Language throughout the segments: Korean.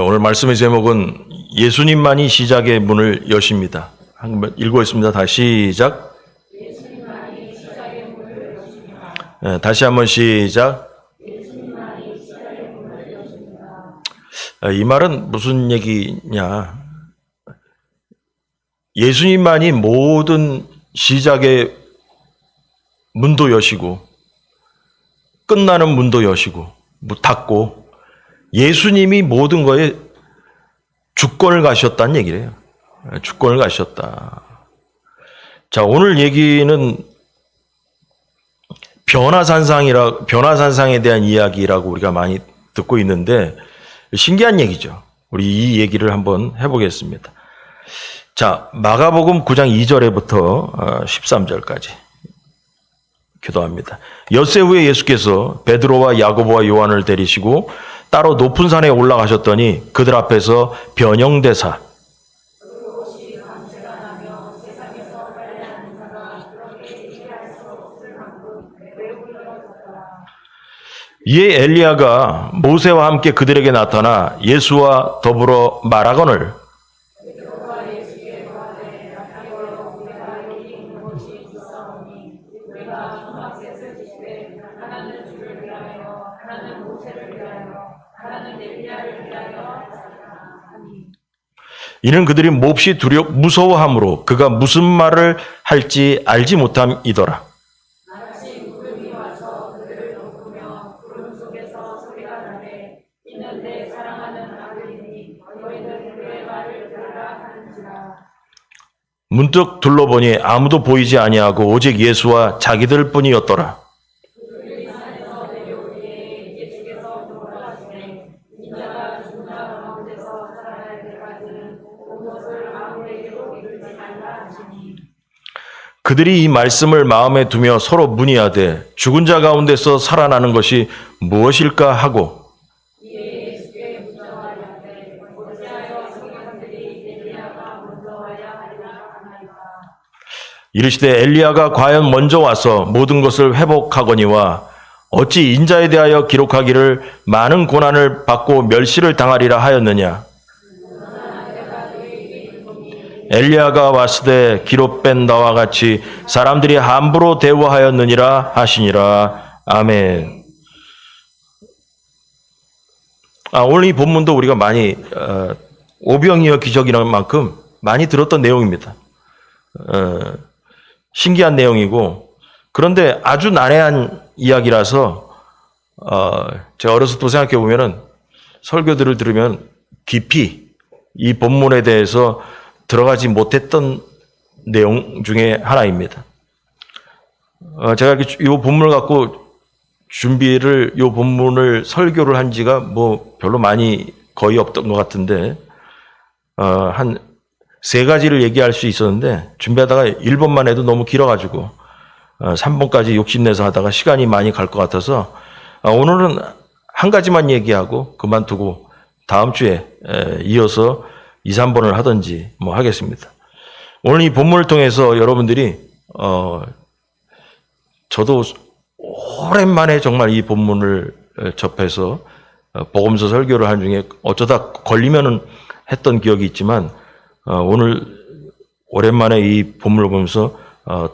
오늘 말씀의 제목은 예수님만이 시작의 문을 여십니다. 한번 읽어보겠습니다. 다시 시작. 다시 한번 시작. 이 말은 무슨 얘기냐? 예수님만이 모든 시작의 문도 여시고 끝나는 문도 여시고 닫고 예수님이 모든 거에 주권을 가셨다는 얘기래요. 주권을 가셨다. 자, 오늘 얘기는 변화산상에 대한 이야기라고 우리가 많이 듣고 있는데 신기한 얘기죠. 우리 이 얘기를 한번 해보겠습니다. 자, 마가복음 9장 2절에부터 13절까지 기도합니다. 엿새 후에 예수께서 베드로와 야고보와 요한을 데리시고 따로 높은 산에 올라가셨더니 그들 앞에서 변형되사 이에 엘리야가 모세와 함께 그들에게 나타나 예수와 더불어 말하거늘 이는 그들이 몹시 무서워함으로 그가 무슨 말을 할지 알지 못함이더라. 문득 둘러보니 아무도 보이지 아니하고 오직 예수와 자기들 뿐이었더라. 그들이 이 말씀을 마음에 두며 서로 문의하되 죽은 자 가운데서 살아나는 것이 무엇일까 하고 이르시되 엘리야가 과연 먼저 와서 모든 것을 회복하거니와 어찌 인자에 대하여 기록하기를 많은 고난을 받고 멸시를 당하리라 하였느냐. 엘리야가 왔으되 기록된 바와 같이 사람들이 함부로 대우하였느니라 하시니라. 아멘. 오늘 이 본문도 우리가 많이 오병이어 기적이라는 만큼 많이 들었던 내용입니다. 신기한 내용이고 그런데 아주 난해한 이야기라서 제가 어렸을 때 생각해 보면은 설교들을 들으면 깊이 이 본문에 대해서 들어가지 못했던 내용 중에 하나입니다. 제가 이 본문을 갖고 이 본문을 설교를 한 지가 별로 많이 거의 없던 것 같은데, 한 3가지를 얘기할 수 있었는데, 준비하다가 1번만 해도 너무 길어가지고, 3번까지 욕심내서 하다가 시간이 많이 갈 것 같아서, 오늘은 한 가지만 얘기하고 그만두고, 다음 주에 이어서 2, 3번을 하든지 하겠습니다. 오늘 이 본문을 통해서 여러분들이 저도 오랜만에 정말 이 본문을 접해서 복음서 설교를 한 중에 어쩌다 걸리면은 했던 기억이 있지만 오늘 오랜만에 이 본문을 보면서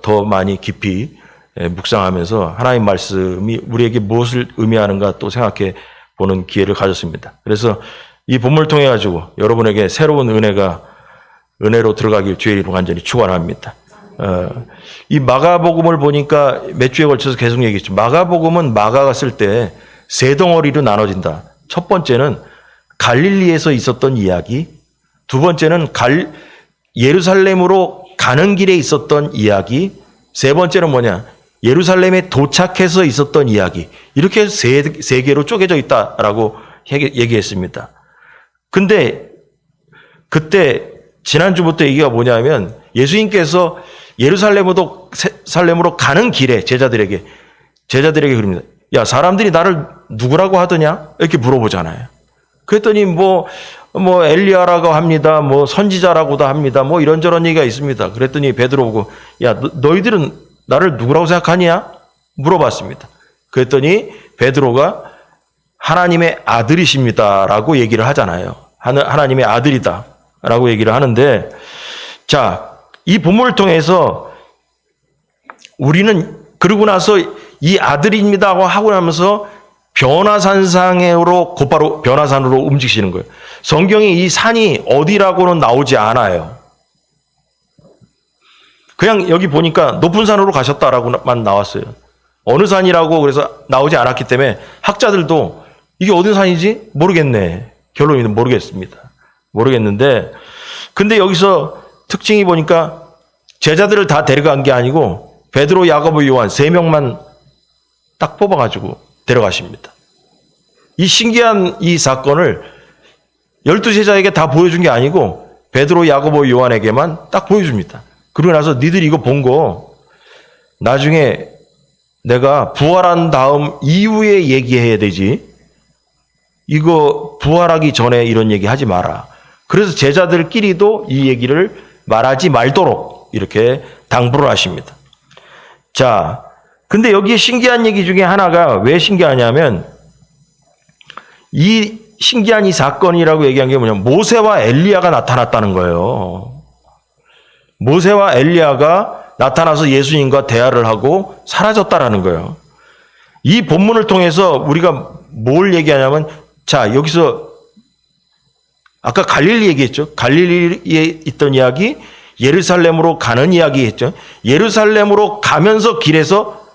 더 많이 깊이 묵상하면서 하나님 말씀이 우리에게 무엇을 의미하는가 또 생각해 보는 기회를 가졌습니다. 그래서 이 본문을 통해 가지고 여러분에게 새로운 은혜로 들어가길 주의 이름으로 간절히 축원합니다. 이 마가복음을 보니까 몇 주에 걸쳐서 계속 얘기했죠. 마가복음은 마가가 쓸 때 3덩어리로 나눠진다. 첫 번째는 갈릴리에서 있었던 이야기, 두 번째는 예루살렘으로 가는 길에 있었던 이야기, 세 번째는 예루살렘에 도착해서 있었던 이야기. 이렇게 해서 세 개로 쪼개져 있다라고 얘기했습니다. 근데 그때 지난주부터 얘기가 뭐냐면 예수님께서 예루살렘으로 가는 길에 제자들에게 그럽니다. 야, 사람들이 나를 누구라고 하더냐? 이렇게 물어보잖아요. 그랬더니 엘리야라고 합니다. 선지자라고도 합니다. 이런저런 얘기가 있습니다. 그랬더니 베드로 보고 야, 너희들은 나를 누구라고 생각하냐? 물어봤습니다. 그랬더니 베드로가 하나님의 아들이십니다라고 얘기를 하잖아요. 하나님의 아들이다 라고 얘기를 하는데, 자, 이 본문을 통해서 우리는 그러고 나서 이 아들입니다 하고 나면서 변화산상으로 곧바로 변화산으로 움직이시는 거예요. 성경에 이 산이 어디라고는 나오지 않아요. 그냥 여기 보니까 높은 산으로 가셨다라고만 나왔어요. 어느 산이라고 그래서 나오지 않았기 때문에 학자들도 이게 어느 산이지? 모르겠네. 결론이 모르겠습니다. 모르겠는데, 근데 여기서 특징이 보니까 제자들을 다 데려간 게 아니고 베드로, 야고보, 요한 3명만 딱 뽑아가지고 데려가십니다. 이 신기한 이 사건을 12제자에게 다 보여준 게 아니고 베드로, 야고보, 요한에게만 딱 보여줍니다. 그러고 나서 니들이 이거 본 거 나중에 내가 부활한 다음 이후에 얘기해야 되지. 이거 부활하기 전에 이런 얘기 하지 마라. 그래서 제자들끼리도 이 얘기를 말하지 말도록 이렇게 당부를 하십니다. 자, 근데 여기에 신기한 얘기 중에 하나가 왜 신기하냐면, 이 신기한 이 사건이라고 얘기한 게 뭐냐면 모세와 엘리야가 나타났다는 거예요. 모세와 엘리야가 나타나서 예수님과 대화를 하고 사라졌다라는 거예요. 이 본문을 통해서 우리가 뭘 얘기하냐면, 자, 여기서 아까 갈릴리 얘기했죠. 갈릴리에 있던 이야기, 예루살렘으로 가는 이야기 했죠. 예루살렘으로 가면서 길에서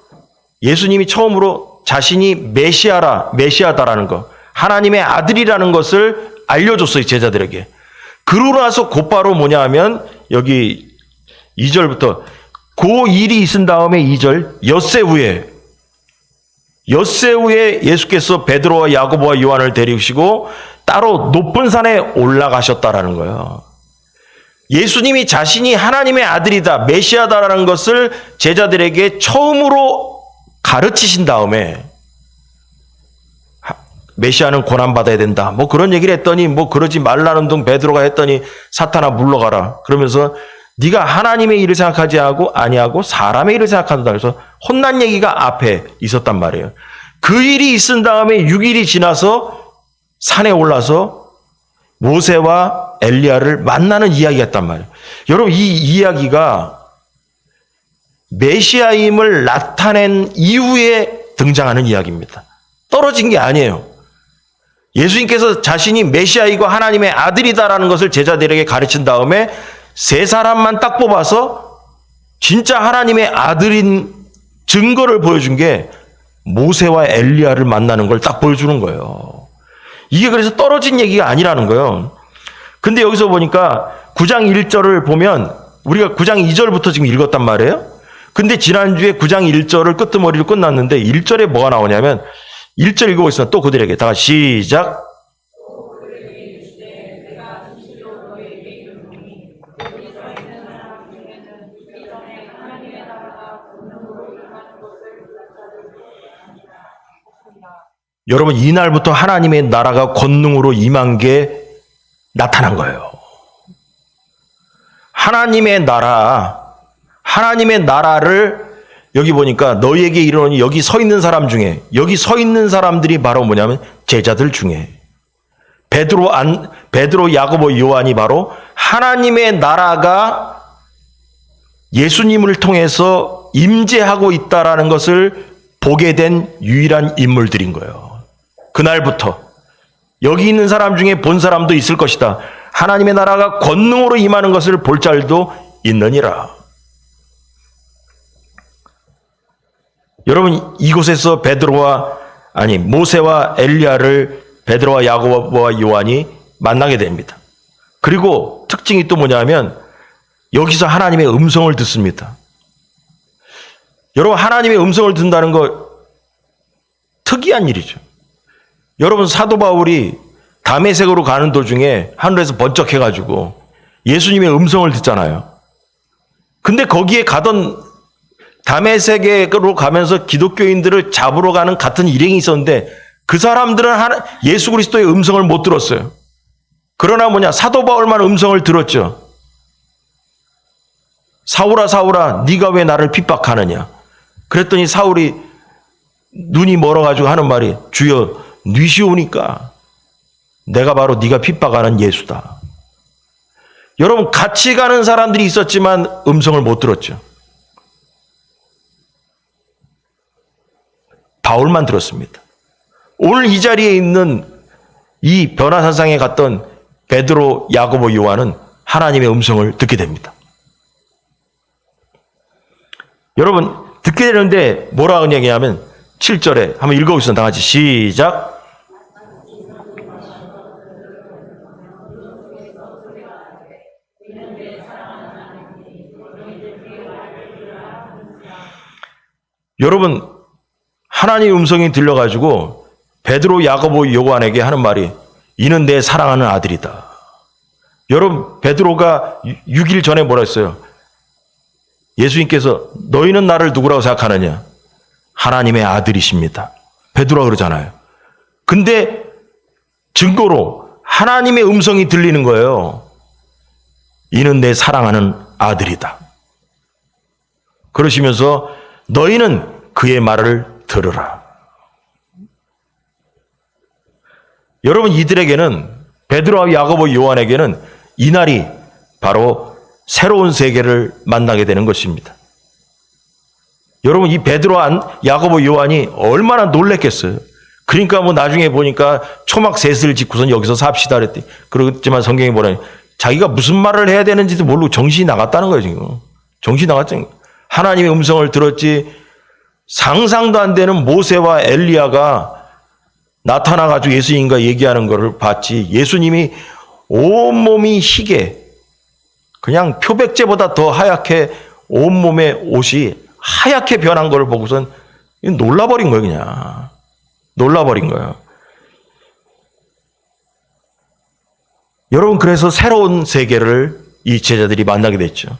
예수님이 처음으로 자신이 메시아다라는 거, 하나님의 아들이라는 것을 알려줬어요, 제자들에게. 그러고 나서 곧바로 뭐냐 하면 여기 2절부터 그 일이 있은 다음에 2절 엿새 후에 예수께서 베드로와 야고보와 요한을 데리시고 따로 높은 산에 올라가셨다라는 거예요. 예수님이 자신이 하나님의 아들이다, 메시아다라는 것을 제자들에게 처음으로 가르치신 다음에, 메시아는 고난받아야 된다, 뭐 그런 얘기를 했더니, 뭐 그러지 말라는 둥 베드로가 했더니 사탄아 물러가라 그러면서 네가 하나님의 일을 생각하지 아니하고 사람의 일을 생각한다 그래서 혼난 얘기가 앞에 있었단 말이에요. 그 일이 있은 다음에 6일이 지나서 산에 올라서 모세와 엘리야를 만나는 이야기였단 말이에요. 여러분, 이 이야기가 메시아임을 나타낸 이후에 등장하는 이야기입니다. 떨어진 게 아니에요. 예수님께서 자신이 메시아이고 하나님의 아들이다라는 것을 제자들에게 가르친 다음에 세 사람만 딱 뽑아서 진짜 하나님의 아들인 증거를 보여준 게 모세와 엘리야를 만나는 걸 딱 보여주는 거예요. 이게 그래서 떨어진 얘기가 아니라는 거예요. 근데 여기서 보니까 9장 1절을 보면 우리가 9장 2절부터 지금 읽었단 말이에요. 근데 지난주에 9장 1절을 끄트머리로 끝났는데 1절에 뭐가 나오냐면 1절 읽어보겠습니다. 또 그들에게 다 같이 시작. 여러분, 이날부터 하나님의 나라가 권능으로 임한 게 나타난 거예요. 하나님의 나라를 여기 보니까 너희에게 이르노니 여기 서 있는 사람 중에, 여기 서 있는 사람들이 바로 뭐냐면 제자들 중에 베드로, 야고보, 요한이 바로 하나님의 나라가 예수님을 통해서 임재하고 있다라는 것을 보게 된 유일한 인물들인 거예요. 그날부터 여기 있는 사람 중에 본 사람도 있을 것이다. 하나님의 나라가 권능으로 임하는 것을 볼 자들도 있느니라. 여러분, 이곳에서 모세와 엘리야를 베드로와 야고보와 요한이 만나게 됩니다. 그리고 특징이 또 뭐냐면 여기서 하나님의 음성을 듣습니다. 여러분, 하나님의 음성을 듣는다는 거 특이한 일이죠. 여러분, 사도 바울이 다메섹으로 가는 도중에 하늘에서 번쩍해가지고 예수님의 음성을 듣잖아요. 근데 거기에 가던 다메섹으로 가면서 기독교인들을 잡으러 가는 같은 일행이 있었는데 그 사람들은 예수 그리스도의 음성을 못 들었어요. 그러나 사도 바울만 음성을 들었죠. 사울아, 사울아, 네가 왜 나를 핍박하느냐. 그랬더니 사울이 눈이 멀어가지고 하는 말이 주여, 뉘시오니까 내가 바로 네가 핍박하는 예수다. 여러분, 같이 가는 사람들이 있었지만 음성을 못 들었죠. 바울만 들었습니다. 오늘 이 자리에 있는 이 변화산상에 갔던 베드로, 야고보, 요한은 하나님의 음성을 듣게 됩니다. 여러분, 듣게 되는데 뭐라고 얘기하면 7절에 한번 읽어보겠습니다. 다 같이 시작. 여러분, 하나님의 음성이 들려가지고 베드로, 야고보, 요한에게 하는 말이 이는 내 사랑하는 아들이다. 여러분, 베드로가 6일 전에 뭐라 했어요? 예수님께서 너희는 나를 누구라고 생각하느냐? 하나님의 아들이십니다. 베드로가 그러잖아요. 근데 증거로 하나님의 음성이 들리는 거예요. 이는 내 사랑하는 아들이다. 그러시면서 너희는 그의 말을 들으라. 여러분, 이들에게는 베드로와 야고보, 요한에게는 이날이 바로 새로운 세계를 만나게 되는 것입니다. 여러분, 이 베드로, 야고보, 요한이 얼마나 놀랬겠어요. 그러니까 뭐 나중에 보니까 초막 셋을 짓고선 여기서 삽시다 그랬더니, 그렇지만 성경에 뭐라니, 자기가 무슨 말을 해야 되는지도 모르고 정신이 나갔다는 거예요, 지금. 정신이 나갔다는 거예요. 하나님의 음성을 들었지, 상상도 안 되는 모세와 엘리야가 나타나가지고 예수님과 얘기하는 것을 봤지, 예수님이 온몸이 희게, 그냥 표백제보다 더 하얗게 온몸의 옷이 하얗게 변한 걸 보고선 놀라버린 거예요, 그냥. 놀라버린 거예요. 여러분, 그래서 새로운 세계를 이 제자들이 만나게 됐죠.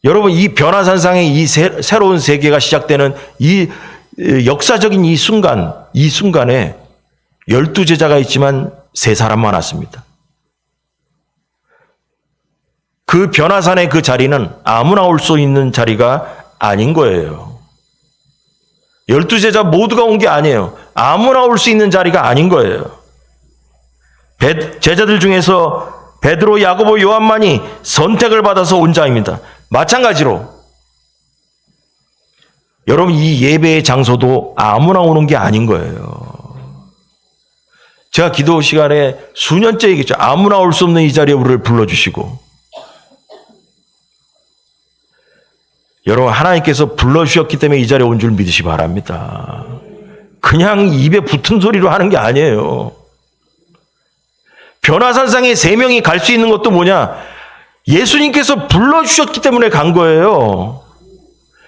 여러분, 이 변화산상의 이 새로운 세계가 시작되는 이 역사적인 이 순간에 12제자가 있지만 3사람만 왔습니다. 그 변화산의 그 자리는 아무나 올 수 있는 자리가 아닌 거예요. 12제자 모두가 온 게 아니에요. 아무나 올 수 있는 자리가 아닌 거예요. 제자들 중에서 베드로, 야고보, 요한만이 선택을 받아서 온 자입니다. 마찬가지로 여러분, 이 예배의 장소도 아무나 오는 게 아닌 거예요. 제가 기도 시간에 수년째 얘기했죠. 아무나 올 수 없는 이 자리에 우리를 불러주시고, 여러분, 하나님께서 불러주셨기 때문에 이 자리에 온 줄 믿으시 바랍니다. 그냥 입에 붙은 소리로 하는 게 아니에요. 변화산상에 3명이 갈 수 있는 것도 뭐냐? 예수님께서 불러주셨기 때문에 간 거예요.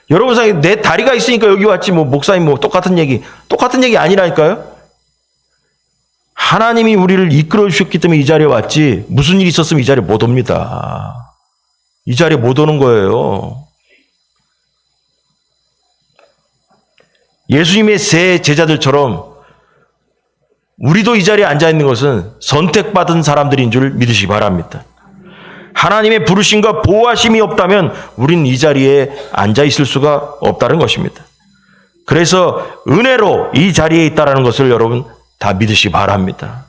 여러분 생각에 내 다리가 있으니까 여기 왔지, 뭐 목사님 뭐 똑같은 얘기 아니라니까요. 하나님이 우리를 이끌어 주셨기 때문에 이 자리에 왔지, 무슨 일이 있었으면 이 자리에 못 옵니다. 이 자리에 못 오는 거예요. 예수님의 세 제자들처럼 우리도 이 자리에 앉아 있는 것은 선택받은 사람들인 줄 믿으시기 바랍니다. 하나님의 부르심과 보호하심이 없다면 우리는 이 자리에 앉아 있을 수가 없다는 것입니다. 그래서 은혜로 이 자리에 있다는 것을 여러분 다 믿으시기 바랍니다.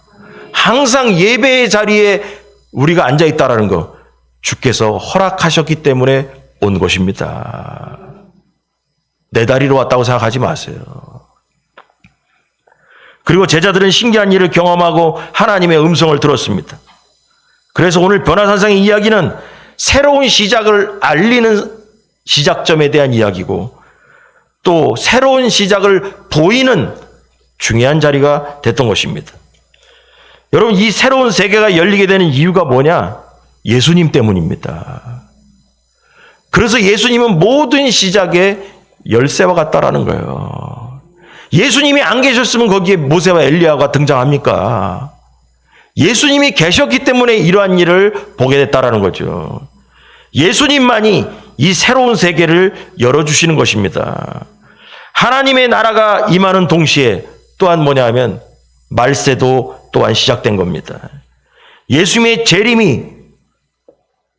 항상 예배의 자리에 우리가 앉아 있다는 것, 주께서 허락하셨기 때문에 온 것입니다. 내 다리로 왔다고 생각하지 마세요. 그리고 제자들은 신기한 일을 경험하고 하나님의 음성을 들었습니다. 그래서 오늘 변화산상의 이야기는 새로운 시작을 알리는 시작점에 대한 이야기고, 또 새로운 시작을 보이는 중요한 자리가 됐던 것입니다. 여러분, 이 새로운 세계가 열리게 되는 이유가 뭐냐? 예수님 때문입니다. 그래서 예수님은 모든 시작의 열쇠와 같다라는 거예요. 예수님이 안 계셨으면 거기에 모세와 엘리야가 등장합니까? 예수님이 계셨기 때문에 이러한 일을 보게 됐다라는 거죠. 예수님만이 이 새로운 세계를 열어주시는 것입니다. 하나님의 나라가 임하는 동시에 또한 뭐냐 하면 말세도 또한 시작된 겁니다. 예수님의 재림이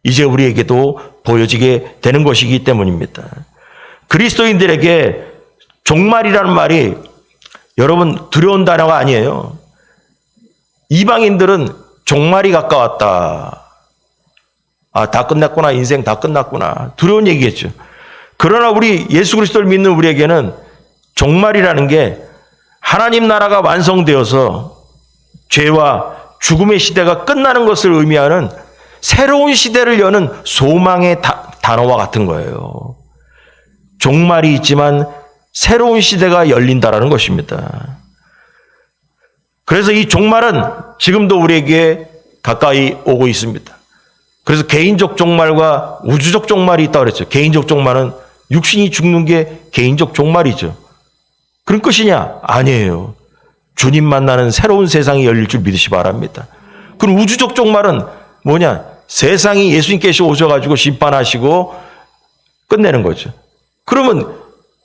이제 우리에게도 보여지게 되는 것이기 때문입니다. 그리스도인들에게 종말이라는 말이 여러분 두려운 단어가 아니에요. 이방인들은 종말이 가까웠다. 아, 다 끝났구나. 인생 다 끝났구나. 두려운 얘기겠죠. 그러나 우리 예수 그리스도를 믿는 우리에게는 종말이라는 게 하나님 나라가 완성되어서 죄와 죽음의 시대가 끝나는 것을 의미하는 새로운 시대를 여는 소망의 단어와 같은 거예요. 종말이 있지만 새로운 시대가 열린다라는 것입니다. 그래서 이 종말은 지금도 우리에게 가까이 오고 있습니다. 그래서 개인적 종말과 우주적 종말이 있다고 그랬죠. 개인적 종말은 육신이 죽는 게 개인적 종말이죠. 그런 것이냐? 아니에요. 주님 만나는 새로운 세상이 열릴 줄 믿으시 바랍니다. 그럼 우주적 종말은 뭐냐? 세상이 예수님께서 오셔가지고 심판하시고 끝내는 거죠. 그러면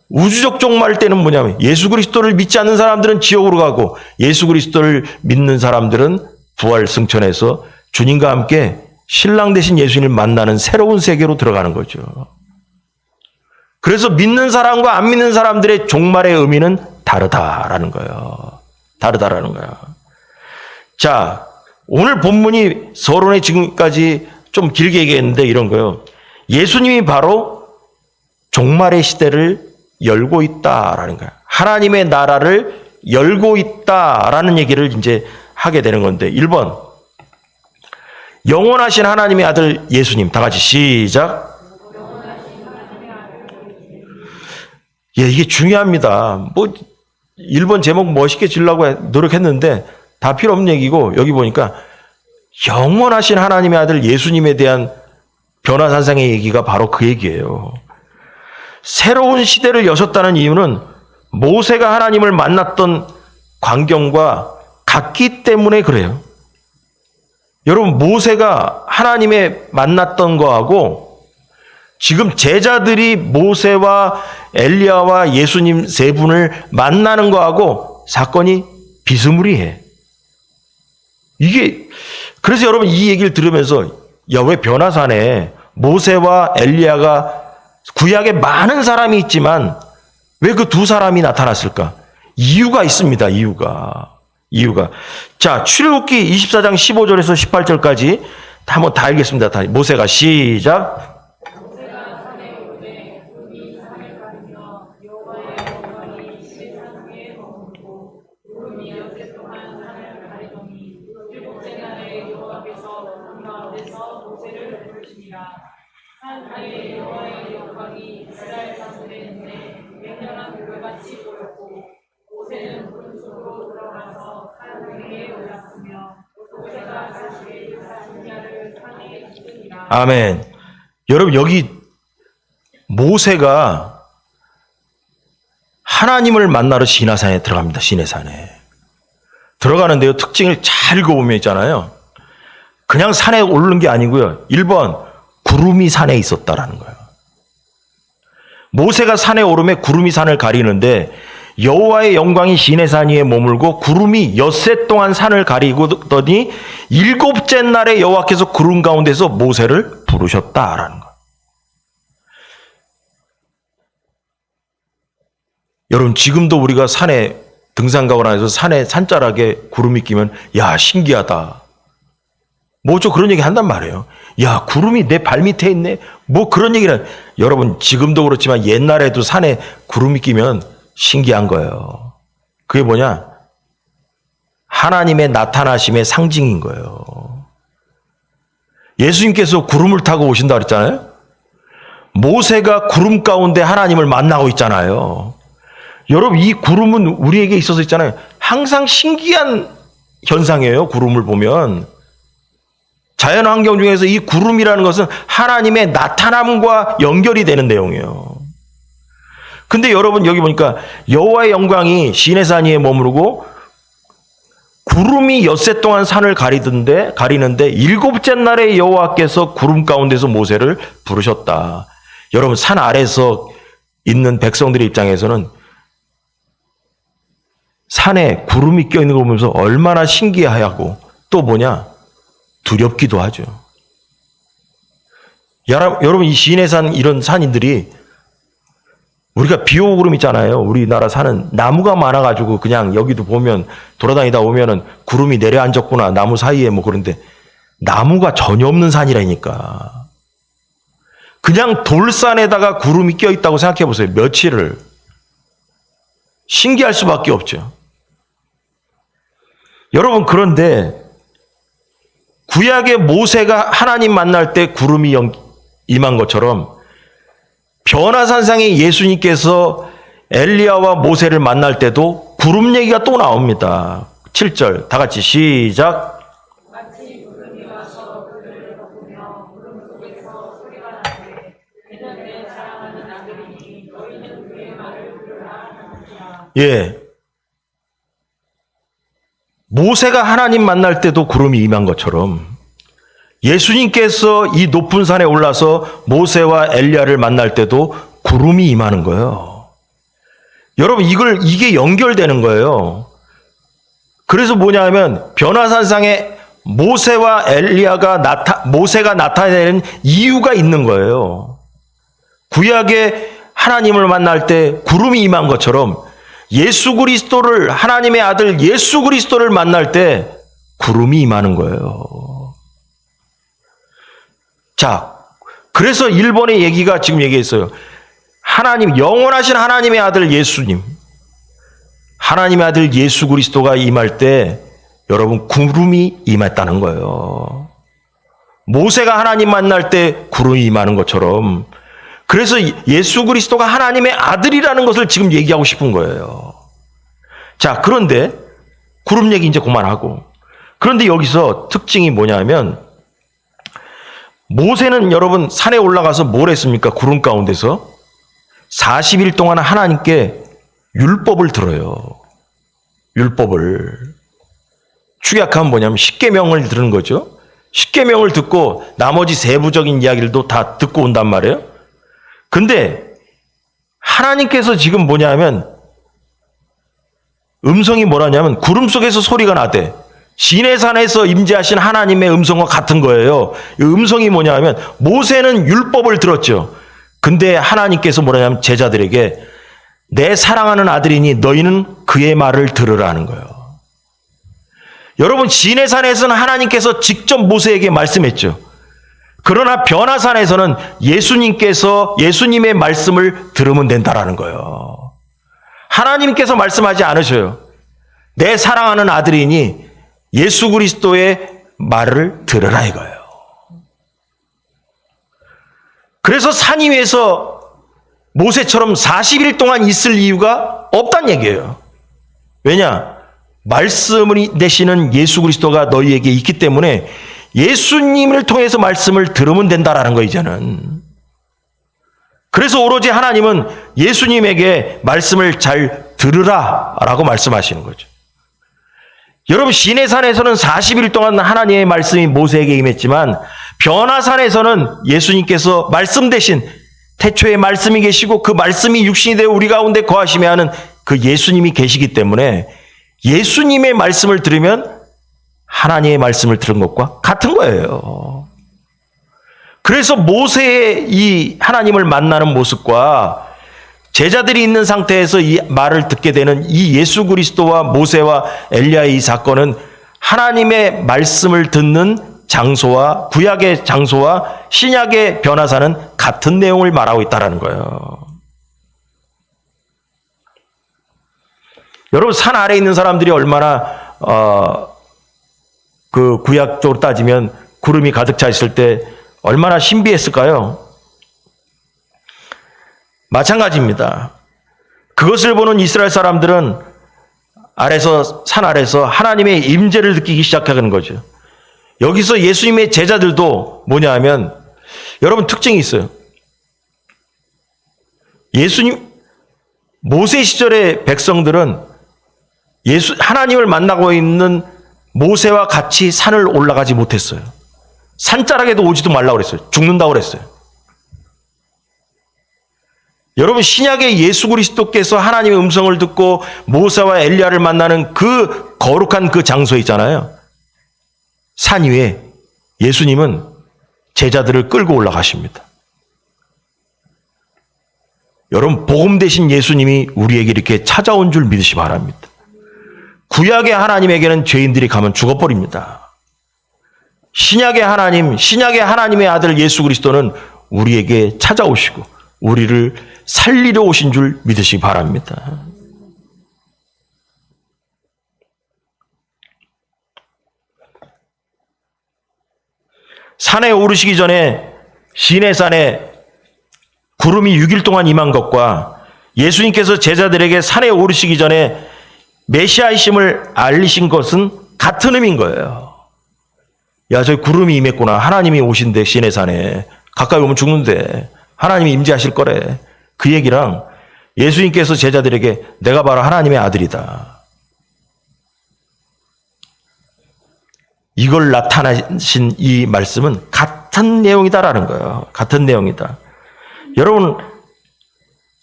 우주적 종말 때는 뭐냐면 예수 그리스도를 믿지 않는 사람들은 지옥으로 가고 예수 그리스도를 믿는 사람들은 부활 승천해서 주님과 함께 신랑 되신 예수님을 만나는 새로운 세계로 들어가는 거죠. 그래서 믿는 사람과 안 믿는 사람들의 종말의 의미는 다르다라는 거예요. 다르다라는 거예요. 자, 오늘 본문이 서론에 지금까지 좀 길게 얘기했는데 이런 거예요. 예수님이 바로 종말의 시대를 열고 있다라는 거예요. 하나님의 나라를 열고 있다라는 얘기를 이제 하게 되는 건데 1번 영원하신 하나님의 아들 예수님 다 같이 시작. 예, 이게 중요합니다. 뭐 1번 제목 멋있게 지으려고 노력했는데 다 필요 없는 얘기고 여기 보니까 영원하신 하나님의 아들 예수님에 대한 변화산상의 얘기가 바로 그 얘기예요. 새로운 시대를 여셨다는 이유는 모세가 하나님을 만났던 광경과 같기 때문에 그래요. 여러분 모세가 하나님의 만났던 거하고 지금 제자들이 모세와 엘리야와 예수님 세 분을 만나는 거하고 사건이 비스무리해. 이게 그래서 여러분 이 얘기를 들으면서 야, 왜 변화산에 모세와 엘리야가 구약에 많은 사람이 있지만 왜 그 두 사람이 나타났을까? 이유가 있습니다. 이유가. 자, 출애굽기 24장 15절에서 18절까지 한번 다 읽겠습니다. 다 모세가 시작. 아멘. 여러분 여기 모세가 하나님을 만나러 시내산에 들어갑니다. 시내산에 들어가는데요. 특징을 잘 읽어보면 있잖아요. 그냥 산에 오르는 게 아니고요. 1번 구름이 산에 있었다라는 거예요. 모세가 산에 오르면 구름이 산을 가리는데 여호와의 영광이 시내산 위에 머물고 구름이 엿새 동안 산을 가리고더니 7째 날에 여호와께서 구름 가운데서 모세를 부르셨다라는 거예요. 여러분 지금도 우리가 산에 등산 가거나 해서 산에 산자락에 구름이 끼면 야 신기하다. 뭐죠 그런 얘기 한단 말이에요. 야 구름이 내 발밑에 있네. 뭐 그런 얘기는 여러분 지금도 그렇지만 옛날에도 산에 구름이 끼면 신기한 거예요. 그게 뭐냐? 하나님의 나타나심의 상징인 거예요. 예수님께서 구름을 타고 오신다 그랬잖아요. 모세가 구름 가운데 하나님을 만나고 있잖아요. 여러분 이 구름은 우리에게 있어서 있잖아요. 항상 신기한 현상이에요. 구름을 보면. 자연환경 중에서 이 구름이라는 것은 하나님의 나타남과 연결이 되는 내용이에요. 근데 여러분 여기 보니까 여호와의 영광이 시내산 위에 머무르고 구름이 엿새 동안 산을 가리는데 7째 날에 여호와께서 구름 가운데서 모세를 부르셨다. 여러분 산 아래서 있는 백성들의 입장에서는 산에 구름이 껴있는 걸 보면서 얼마나 신기하고 또 뭐냐 두렵기도 하죠. 여러분 이 시내산 이런 산인들이 우리가 비오구름 있잖아요. 우리나라 사는 나무가 많아가지고 그냥 여기도 보면 돌아다니다 오면은 구름이 내려앉았구나. 나무 사이에 뭐 그런데 나무가 전혀 없는 산이라니까. 그냥 돌산에다가 구름이 껴있다고 생각해 보세요. 며칠을. 신기할 수밖에 없죠. 여러분, 그런데 구약의 모세가 하나님 만날 때 구름이 임한 것처럼 변화산상에 예수님께서 엘리야와 모세를 만날 때도 구름 얘기가 또 나옵니다. 7절 다 같이 시작. 마치 구름이 와서 그들을 덮으며 구름 속에서 소리가 나되 그는 내 사랑하는 아들이니 너희는 그의 말을 들으라 하느니라. 예. 모세가 하나님 만날 때도 구름이 임한 것처럼 예수님께서 이 높은 산에 올라서 모세와 엘리야를 만날 때도 구름이 임하는 거예요. 여러분, 이게 연결되는 거예요. 그래서 뭐냐면 변화산상에 모세와 모세가 나타내는 이유가 있는 거예요. 구약에 하나님을 만날 때 구름이 임한 것처럼 예수 그리스도를, 하나님의 아들 예수 그리스도를 만날 때 구름이 임하는 거예요. 자, 그래서 일본의 얘기가 지금 얘기했어요. 하나님, 영원하신 하나님의 아들 예수님, 하나님의 아들 예수 그리스도가 임할 때 여러분 구름이 임했다는 거예요. 모세가 하나님 만날 때 구름이 임하는 것처럼, 그래서 예수 그리스도가 하나님의 아들이라는 것을 지금 얘기하고 싶은 거예요. 자, 그런데 구름 얘기 이제 그만하고, 그런데 여기서 특징이 뭐냐면 모세는 여러분 산에 올라가서 뭘 했습니까? 구름 가운데서 40일 동안 하나님께 율법을 들어요. 율법을. 축약하면 뭐냐면 십계명을 들은 거죠. 십계명을 듣고 나머지 세부적인 이야기들도 다 듣고 온단 말이에요. 근데 하나님께서 지금 뭐냐면 음성이 뭐라냐면 구름 속에서 소리가 나대. 시내산에서 임재하신 하나님의 음성과 같은 거예요. 이 음성이 뭐냐면 모세는 율법을 들었죠. 근데 하나님께서 뭐라냐면 제자들에게 내 사랑하는 아들이니 너희는 그의 말을 들으라는 거예요. 여러분, 시내산에서는 하나님께서 직접 모세에게 말씀했죠. 그러나 변화산에서는 예수님의 말씀을 들으면 된다라는 거예요. 하나님께서 말씀하지 않으셔요. 내 사랑하는 아들이니 예수 그리스도의 말을 들으라 이거예요. 그래서 산 위에서 모세처럼 40일 동안 있을 이유가 없다는 얘기예요. 왜냐? 말씀을 내시는 예수 그리스도가 너희에게 있기 때문에 예수님을 통해서 말씀을 들으면 된다라는 거 이제는. 그래서 오로지 하나님은 예수님에게 말씀을 잘 들으라라고 말씀하시는 거죠. 여러분, 시내산에서는 40일 동안 하나님의 말씀이 모세에게 임했지만 변화산에서는 예수님께서 말씀 대신 태초에 말씀이 계시고 그 말씀이 육신이 되어 우리 가운데 거하시며 하는 그 예수님이 계시기 때문에 예수님의 말씀을 들으면 하나님의 말씀을 들은 것과 같은 거예요. 그래서 모세의 이 하나님을 만나는 모습과 제자들이 있는 상태에서 이 말을 듣게 되는 이 예수 그리스도와 모세와 엘리야의 이 사건은 하나님의 말씀을 듣는 장소와 구약의 장소와 신약의 변화사는 같은 내용을 말하고 있다는 거예요. 여러분, 산 아래에 있는 사람들이 얼마나 그 구약적으로 따지면 구름이 가득 차 있을 때 얼마나 신비했을까요? 마찬가지입니다. 그것을 보는 이스라엘 사람들은 산 아래서 하나님의 임재를 느끼기 시작하는 거죠. 여기서 예수님의 제자들도 뭐냐 하면 여러분 특징이 있어요. 모세 시절의 백성들은 하나님을 만나고 있는 모세와 같이 산을 올라가지 못했어요. 산자락에도 오지도 말라고 그랬어요. 죽는다고 그랬어요. 여러분, 신약의 예수 그리스도께서 하나님의 음성을 듣고 모세와 엘리야를 만나는 그 거룩한 그 장소에 있잖아요. 산 위에 예수님은 제자들을 끌고 올라가십니다. 여러분, 복음 되신 예수님이 우리에게 이렇게 찾아온 줄 믿으시 바랍니다. 구약의 하나님에게는 죄인들이 가면 죽어버립니다. 신약의 하나님, 신약의 하나님의 아들 예수 그리스도는 우리에게 찾아오시고 우리를 살리려 오신 줄 믿으시기 바랍니다. 산에 오르시기 전에 시내산에 구름이 6일 동안 임한 것과 예수님께서 제자들에게 산에 오르시기 전에 메시아이심을 알리신 것은 같은 의미인 거예요. 야, 저기 구름이 임했구나. 하나님이 오신대, 시내산에. 가까이 오면 죽는데 하나님이 임재하실 거래. 그 얘기랑 예수님께서 제자들에게 내가 바로 하나님의 아들이다, 이걸 나타나신 이 말씀은 같은 내용이다라는 거예요. 같은 내용이다. 여러분,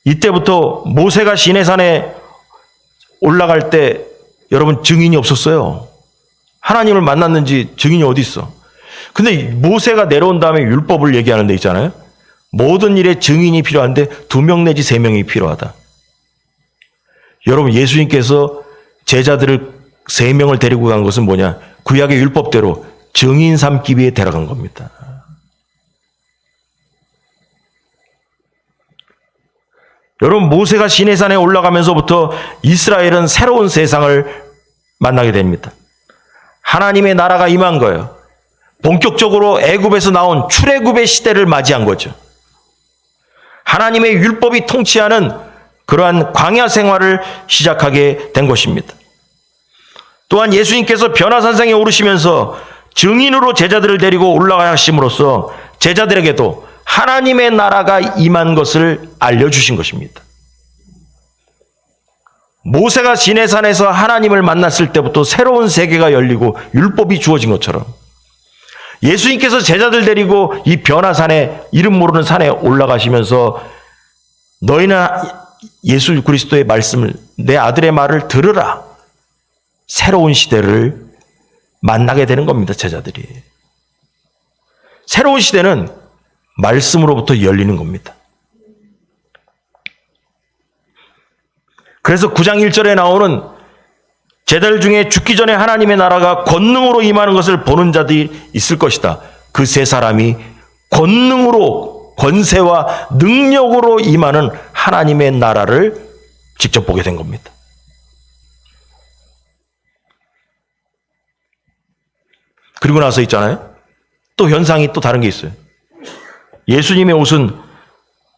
이때부터 모세가 시내산에 올라갈 때 여러분 증인이 없었어요. 하나님을 만났는지 증인이 어디 있어? 근데 모세가 내려온 다음에 율법을 얘기하는 데 있잖아요. 모든 일에 증인이 필요한데 2명 내지 3명이 필요하다. 여러분, 예수님께서 제자들을 3명을 데리고 간 것은 뭐냐? 구약의 율법대로 증인 삼기 위해 데려간 겁니다. 여러분, 모세가 시내산에 올라가면서부터 이스라엘은 새로운 세상을 만나게 됩니다. 하나님의 나라가 임한 거예요. 본격적으로 애굽에서 나온 출애굽의 시대를 맞이한 거죠. 하나님의 율법이 통치하는 그러한 광야 생활을 시작하게 된 것입니다. 또한 예수님께서 변화산상에 오르시면서 증인으로 제자들을 데리고 올라가심으로써 제자들에게도 하나님의 나라가 임한 것을 알려주신 것입니다. 모세가 시내산에서 하나님을 만났을 때부터 새로운 세계가 열리고 율법이 주어진 것처럼 예수님께서 제자들 데리고 이 변화산에, 이름 모르는 산에 올라가시면서 너희는 예수 그리스도의 말씀을, 내 아들의 말을 들으라, 새로운 시대를 만나게 되는 겁니다. 제자들이. 새로운 시대는 말씀으로부터 열리는 겁니다. 그래서 9장 1절에 나오는 제자들 중에 죽기 전에 하나님의 나라가 권능으로 임하는 것을 보는 자들이 있을 것이다. 그 세 사람이 권능으로, 권세와 능력으로 임하는 하나님의 나라를 직접 보게 된 겁니다. 그리고 나서 있잖아요. 또 현상이 또 다른 게 있어요. 예수님의 옷은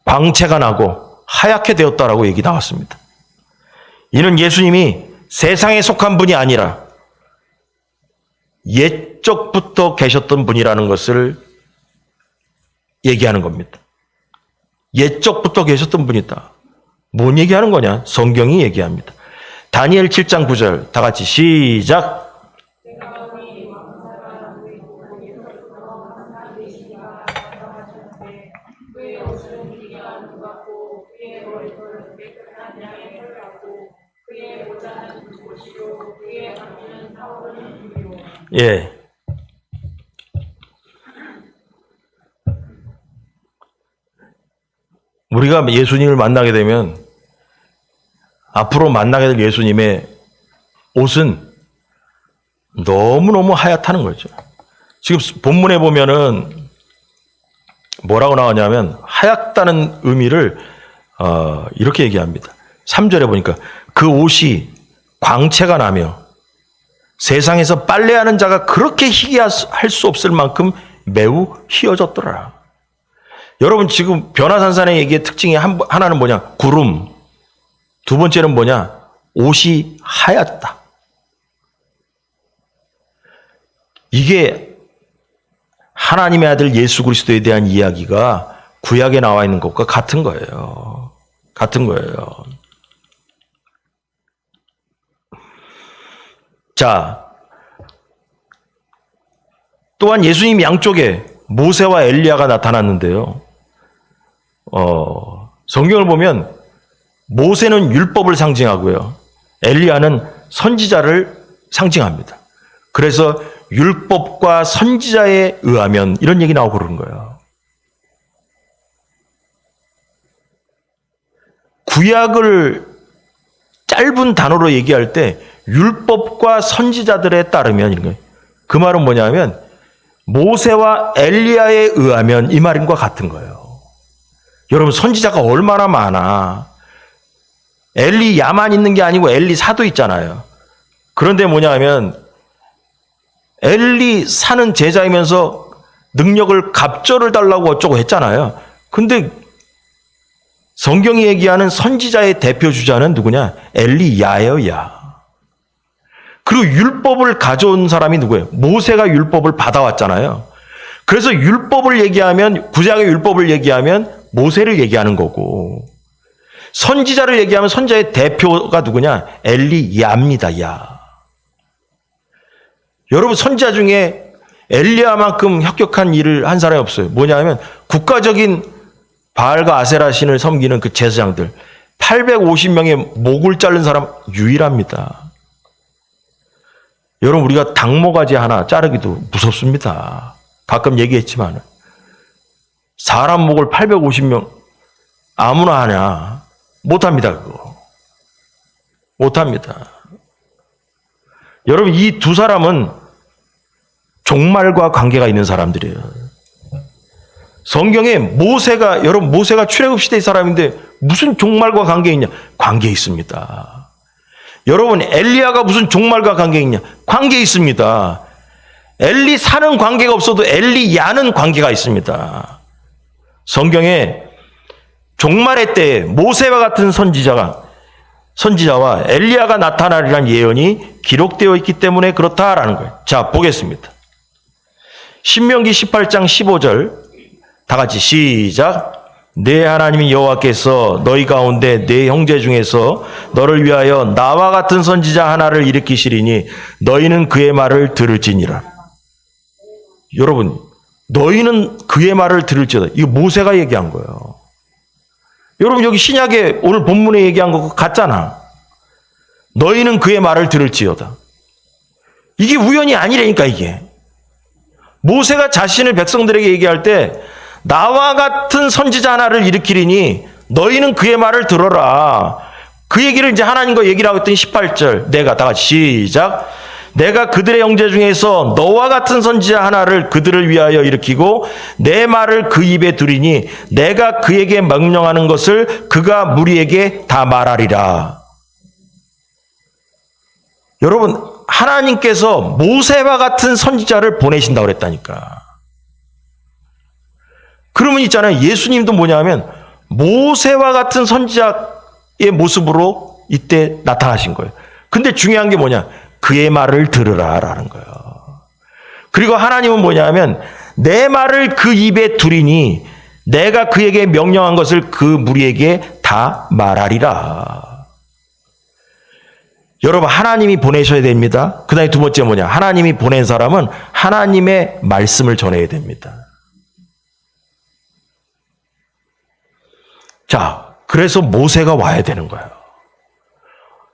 광채가 나고 하얗게 되었다라고 얘기 나왔습니다. 이는 예수님이 세상에 속한 분이 아니라 옛적부터 계셨던 분이라는 것을 얘기하는 겁니다. 옛적부터 계셨던 분이다. 뭔 얘기하는 거냐? 성경이 얘기합니다. 다니엘 7장 9절 다 같이 시작. 예. 우리가 예수님을 만나게 되면 앞으로 만나게 될 예수님의 옷은 너무너무 하얗다는 거죠. 지금 본문에 보면은 뭐라고 나오냐면 하얗다는 의미를 이렇게 얘기합니다. 3절에 보니까 그 옷이 광채가 나며 세상에서 빨래하는 자가 그렇게 희귀할 수 없을 만큼 매우 희어졌더라. 여러분, 지금 변화산산의 얘기의 특징이 하나는 뭐냐? 구름. 두 번째는 뭐냐? 옷이 하얗다. 이게 하나님의 아들 예수 그리스도에 대한 이야기가 구약에 나와 있는 것과 같은 거예요. 같은 거예요. 자, 또한 예수님 양쪽에 모세와 엘리야가 나타났는데요. 성경을 보면 모세는 율법을 상징하고요. 엘리야는 선지자를 상징합니다. 그래서 율법과 선지자에 의하면 이런 얘기 나오고 그러는 거예요. 구약을 짧은 단어로 얘기할 때 율법과 선지자들에 따르면 이런 거예요. 그 말은 뭐냐면 모세와 엘리야에 의하면 이 말인과 같은 거예요. 여러분 선지자가 얼마나 많아. 엘리야만 있는 게 아니고 엘리사도 있잖아요. 그런데 뭐냐면 엘리사는 제자이면서 능력을 갑절을 달라고 어쩌고 했잖아요. 근데 성경이 얘기하는 선지자의 대표 주자는 누구냐? 엘리야예요, 야. 그리고 율법을 가져온 사람이 누구예요? 모세가 율법을 받아왔잖아요. 그래서 율법을 얘기하면, 구약의 율법을 얘기하면 모세를 얘기하는 거고, 선지자를 얘기하면 선지자의 대표가 누구냐? 엘리야입니다, 야. 여러분 선지자 중에 엘리야만큼 혁혁한 일을 한 사람이 없어요. 뭐냐면 국가적인 바알과 아세라 신을 섬기는 그 제사장들 850명의 목을 자른 사람 유일합니다. 여러분 우리가 닭모가지 하나 자르기도 무섭습니다. 가끔 얘기했지만 사람 목을 850명 아무나 하냐? 못합니다. 그거 못합니다. 여러분 이 두 사람은 종말과 관계가 있는 사람들이에요. 성경에 모세가, 여러분 모세가 출애굽 시대의 사람인데 무슨 종말과 관계 있냐? 관계 있습니다. 여러분 엘리야가 무슨 종말과 관계 있냐? 관계 있습니다. 엘리사는 관계가 없어도 엘리야는 관계가 있습니다. 성경에 종말의 때에 모세와 같은 선지자와 엘리야가 나타나리라는 예언이 기록되어 있기 때문에 그렇다라는 거예요. 자, 보겠습니다. 신명기 18장 15절 다 같이 시작. 내 하나님 여호와께서 너희 가운데 내 형제 중에서 너를 위하여 나와 같은 선지자 하나를 일으키시리니 너희는 그의 말을 들을지니라. 여러분, 너희는 그의 말을 들을지어다. 이거 모세가 얘기한 거예요. 여러분 여기 신약에 오늘 본문에 얘기한 거 같잖아. 너희는 그의 말을 들을지어다. 이게 우연이 아니라니까 이게. 모세가 자신을 백성들에게 얘기할 때 나와 같은 선지자 하나를 일으키리니 너희는 그의 말을 들어라. 그 얘기를 이제 하나님과 얘기를 하고 있더니 18절 내가 다 같이 시작. 내가 그들의 형제 중에서 너와 같은 선지자 하나를 그들을 위하여 일으키고 내 말을 그 입에 두리니 내가 그에게 명령하는 것을 그가 무리에게 다 말하리라. 여러분 하나님께서 모세와 같은 선지자를 보내신다고 그랬다니까. 그러면 있잖아요. 예수님도 뭐냐면 모세와 같은 선지자의 모습으로 이때 나타나신 거예요. 근데 중요한 게 뭐냐? 그의 말을 들으라라는 거예요. 그리고 하나님은 뭐냐면 내 말을 그 입에 두리니 내가 그에게 명령한 것을 그 무리에게 다 말하리라. 여러분 하나님이 보내셔야 됩니다. 그 다음에 두 번째 뭐냐? 하나님이 보낸 사람은 하나님의 말씀을 전해야 됩니다. 자, 그래서 모세가 와야 되는 거예요.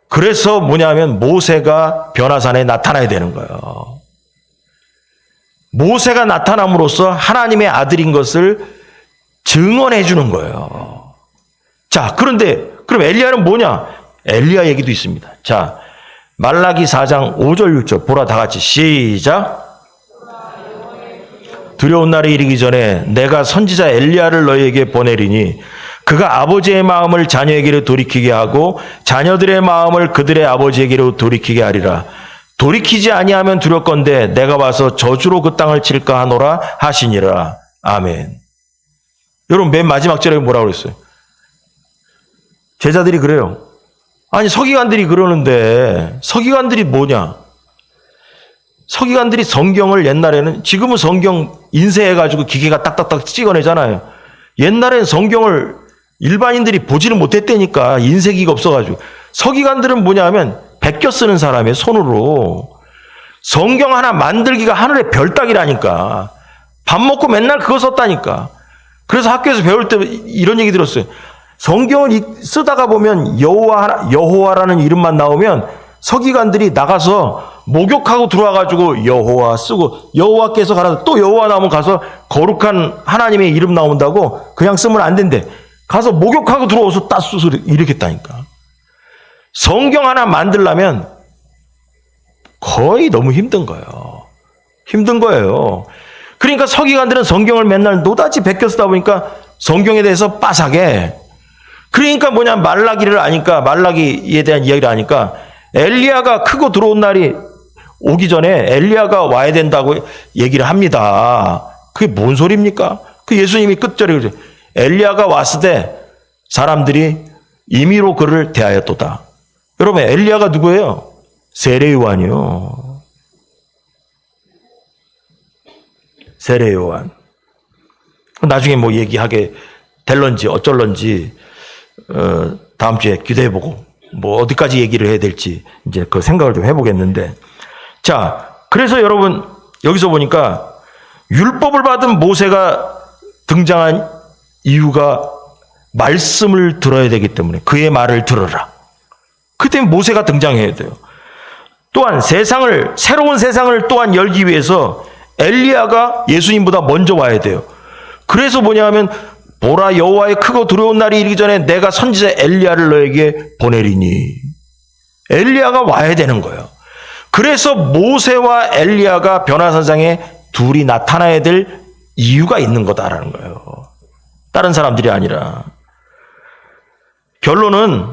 그래서 뭐냐면 모세가 변화산에 나타나야 되는 거예요. 모세가 나타남으로써 하나님의 아들인 것을 증언해 주는 거예요. 자, 그런데 그럼 엘리야는 뭐냐? 엘리야 얘기도 있습니다. 자, 말라기 4장 5절 6절 보라 다 같이 시작. 두려운 날이 이르기 전에 내가 선지자 엘리야를 너희에게 보내리니 그가 아버지의 마음을 자녀에게로 돌이키게 하고 자녀들의 마음을 그들의 아버지에게로 돌이키게 하리라. 돌이키지 아니하면 두렵건대 내가 와서 저주로 그 땅을 칠까 하노라 하시니라. 아멘. 여러분 맨 마지막 절에 뭐라고 그랬어요? 제자들이 그래요. 아니 서기관들이 그러는데 서기관들이 뭐냐? 서기관들이 성경을 옛날에는 지금은 성경 인쇄해가지고 기계가 딱딱딱 찍어내잖아요. 옛날엔 성경을 일반인들이 보지를 못했다니까. 인쇄기가 없어가지고. 서기관들은 뭐냐 하면 베껴 쓰는 사람이에요. 손으로. 성경 하나 만들기가 하늘의 별 따기라니까. 밥 먹고 맨날 그거 썼다니까. 그래서 학교에서 배울 때 이런 얘기 들었어요. 성경을 쓰다가 보면 여호와라는 이름만 나오면 서기관들이 나가서 목욕하고 들어와가지고 여호와 쓰고 여호와께서 가라서 또 여호와 나오면 가서 거룩한 하나님의 이름 나온다고 그냥 쓰면 안 된대. 가서 목욕하고 들어와서 땄수술 일으켰다니까. 성경 하나 만들려면 거의 너무 힘든 거예요. 힘든 거예요. 그러니까 서기관들은 성경을 맨날 노다지 베껴 쓰다 보니까 성경에 대해서 빠삭해. 그러니까 뭐냐, 말라기를 아니까, 말라기에 대한 이야기를 아니까 엘리야가 크고 들어온 날이 오기 전에 엘리야가 와야 된다고 얘기를 합니다. 그게 뭔 소리입니까? 그 예수님이 끝절에 그러죠. 엘리야가 왔을 때 사람들이 임의로 그를 대하였도다. 여러분, 엘리야가 누구예요? 세례요한이요. 세례요한. 나중에 뭐 얘기하게 될런지 어쩔런지 다음 주에 기도해보고 뭐 어디까지 얘기를 해야 될지 이제 그 생각을 좀 해보겠는데, 자, 그래서 여러분 여기서 보니까 율법을 받은 모세가 등장한 이유가 말씀을 들어야 되기 때문에 그의 말을 들어라. 그 때문에 모세가 등장해야 돼요. 또한 새로운 세상을 또한 열기 위해서 엘리야가 예수님보다 먼저 와야 돼요. 그래서 뭐냐 하면 보라, 여호와의 크고 두려운 날이 이르기 전에 내가 선지자 엘리야를 너에게 보내리니. 엘리야가 와야 되는 거예요. 그래서 모세와 엘리야가 변화산상에 둘이 나타나야 될 이유가 있는 거다라는 거예요. 다른 사람들이 아니라. 결론은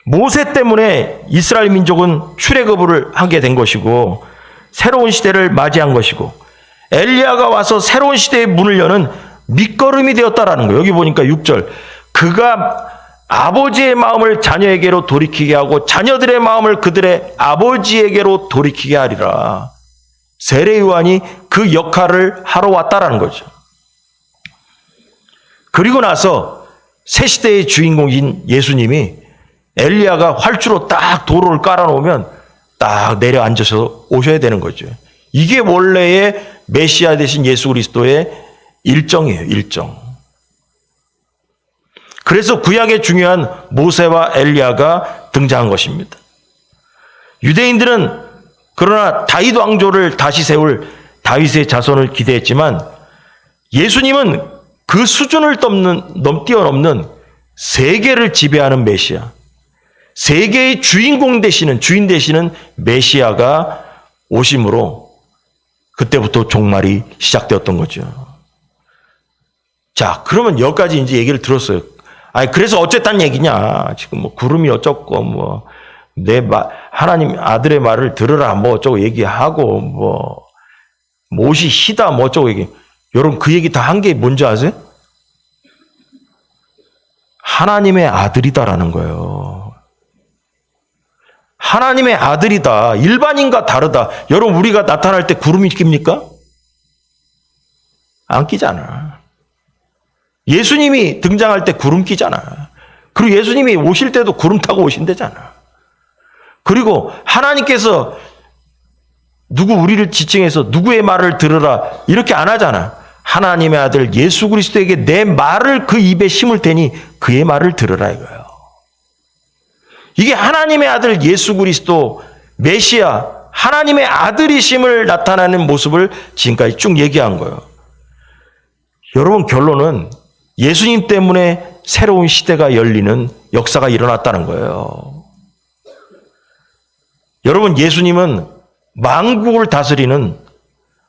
모세 때문에 이스라엘 민족은 출애굽을 하게 된 것이고 새로운 시대를 맞이한 것이고, 엘리야가 와서 새로운 시대의 문을 여는 밑거름이 되었다라는 거예요. 여기 보니까 6절. 그가 아버지의 마음을 자녀에게로 돌이키게 하고 자녀들의 마음을 그들의 아버지에게로 돌이키게 하리라. 세례 요한이 그 역할을 하러 왔다라는 거죠. 그리고 나서 새 시대의 주인공인 예수님이 엘리야가 활주로 딱 도로를 깔아놓으면 딱 내려앉아서 오셔야 되는 거죠. 이게 원래의 메시아 되신 예수 그리스도의 일정이에요. 일정. 그래서 구약의 중요한 모세와 엘리야가 등장한 것입니다. 유대인들은 그러나 다윗 왕조를 다시 세울 다윗의 자손을 기대했지만 예수님은 그 수준을 뛰어넘는 세계를 지배하는 메시아, 세계의 주인 되시는 메시아가 오심으로 그때부터 종말이 시작되었던 거죠. 자, 그러면 여기까지 이제 얘기를 들었어요. 아니, 그래서 어쨌단 얘기냐. 지금 뭐 구름이 어쩌고 뭐 하나님 아들의 말을 들으라 뭐 어쩌고 얘기하고 뭐 못이 희다 뭐 어쩌고 얘기. 여러분, 그 얘기 다 한 게 뭔지 아세요? 하나님의 아들이다라는 거예요. 하나님의 아들이다. 일반인과 다르다. 여러분, 우리가 나타날 때 구름이 낍니까? 안 끼잖아. 예수님이 등장할 때 구름 끼잖아. 그리고 예수님이 오실 때도 구름 타고 오신대잖아. 그리고 하나님께서 우리를 지칭해서 누구의 말을 들으라 이렇게 안 하잖아. 하나님의 아들 예수 그리스도에게 내 말을 그 입에 심을 테니 그의 말을 들으라 이거예요. 이게 하나님의 아들 예수 그리스도 메시아, 하나님의 아들이심을 나타내는 모습을 지금까지 쭉 얘기한 거예요. 여러분, 결론은 예수님 때문에 새로운 시대가 열리는 역사가 일어났다는 거예요. 여러분, 예수님은 만국을 다스리는,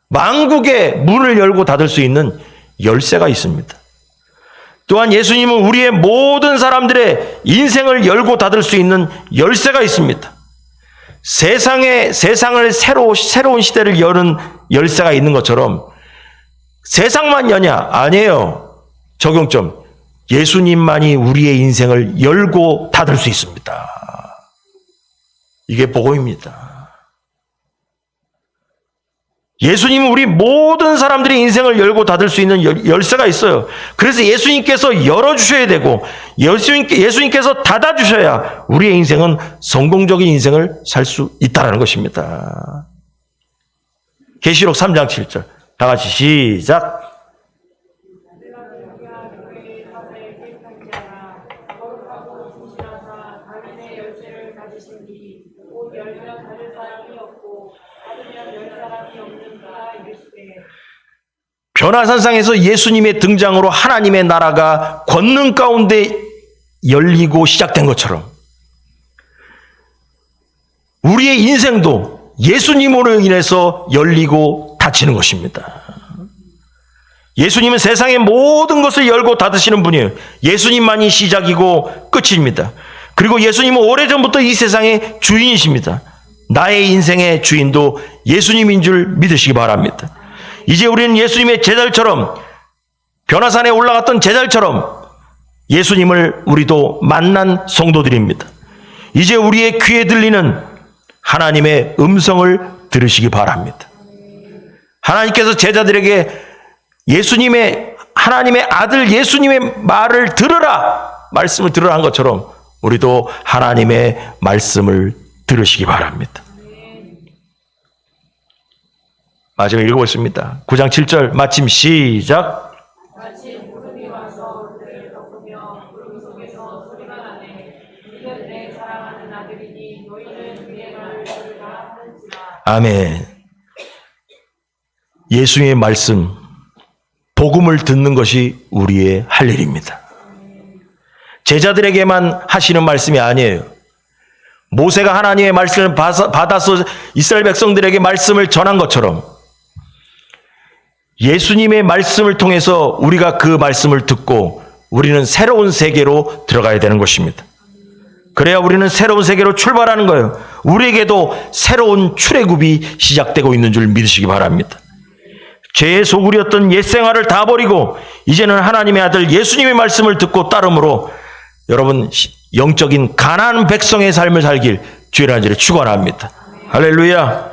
만국의 문을 열고 닫을 수 있는 열쇠가 있습니다. 또한 예수님은 우리의 모든 사람들의 인생을 열고 닫을 수 있는 열쇠가 있습니다. 세상을 새로운 시대를 여는 열쇠가 있는 것처럼 세상만 여냐? 아니에요. 적용점. 예수님만이 우리의 인생을 열고 닫을 수 있습니다. 이게 복음입니다. 예수님은 우리 모든 사람들의 인생을 열고 닫을 수 있는 열쇠가 있어요. 그래서 예수님께서 열어주셔야 되고 예수님께서 닫아주셔야 우리의 인생은 성공적인 인생을 살 수 있다는 것입니다. 계시록 3장 7절 다 같이 시작. 변화산상에서 예수님의 등장으로 하나님의 나라가 권능 가운데 열리고 시작된 것처럼 우리의 인생도 예수님으로 인해서 열리고 닫히는 것입니다. 예수님은 세상의 모든 것을 열고 닫으시는 분이에요. 예수님만이 시작이고 끝입니다. 그리고 예수님은 오래전부터 이 세상의 주인이십니다. 나의 인생의 주인도 예수님인 줄 믿으시기 바랍니다. 이제 우리는 예수님의 제자들처럼 변화산에 올라갔던 제자들처럼 예수님을 우리도 만난 성도들입니다. 이제 우리의 귀에 들리는 하나님의 음성을 들으시기 바랍니다. 하나님께서 제자들에게 하나님의 아들 예수님의 말을 들으라, 말씀을 들으라 한 것처럼 우리도 하나님의 말씀을 들으시기 바랍니다. 마지막에 읽어보겠습니다. 9장 7절 마침 시작. 마침 구름이 와서 그들을 덮으며 구름 속에서 소리가 나네. 이는 내 사랑하는 아들이니 너희는 그의 말을 들으라 하는지라. 아멘. 예수님의 말씀, 복음을 듣는 것이 우리의 할 일입니다. 제자들에게만 하시는 말씀이 아니에요. 모세가 하나님의 말씀을 받아서 이스라엘 백성들에게 말씀을 전한 것처럼 예수님의 말씀을 통해서 우리가 그 말씀을 듣고 우리는 새로운 세계로 들어가야 되는 것입니다. 그래야 우리는 새로운 세계로 출발하는 거예요. 우리에게도 새로운 출애굽이 시작되고 있는 줄 믿으시기 바랍니다. 죄의 소굴이었던 옛 생활을 다 버리고 이제는 하나님의 아들 예수님의 말씀을 듣고 따름으로 여러분 영적인 가난한 백성의 삶을 살길 주의 이름으로 축원합니다. 할렐루야.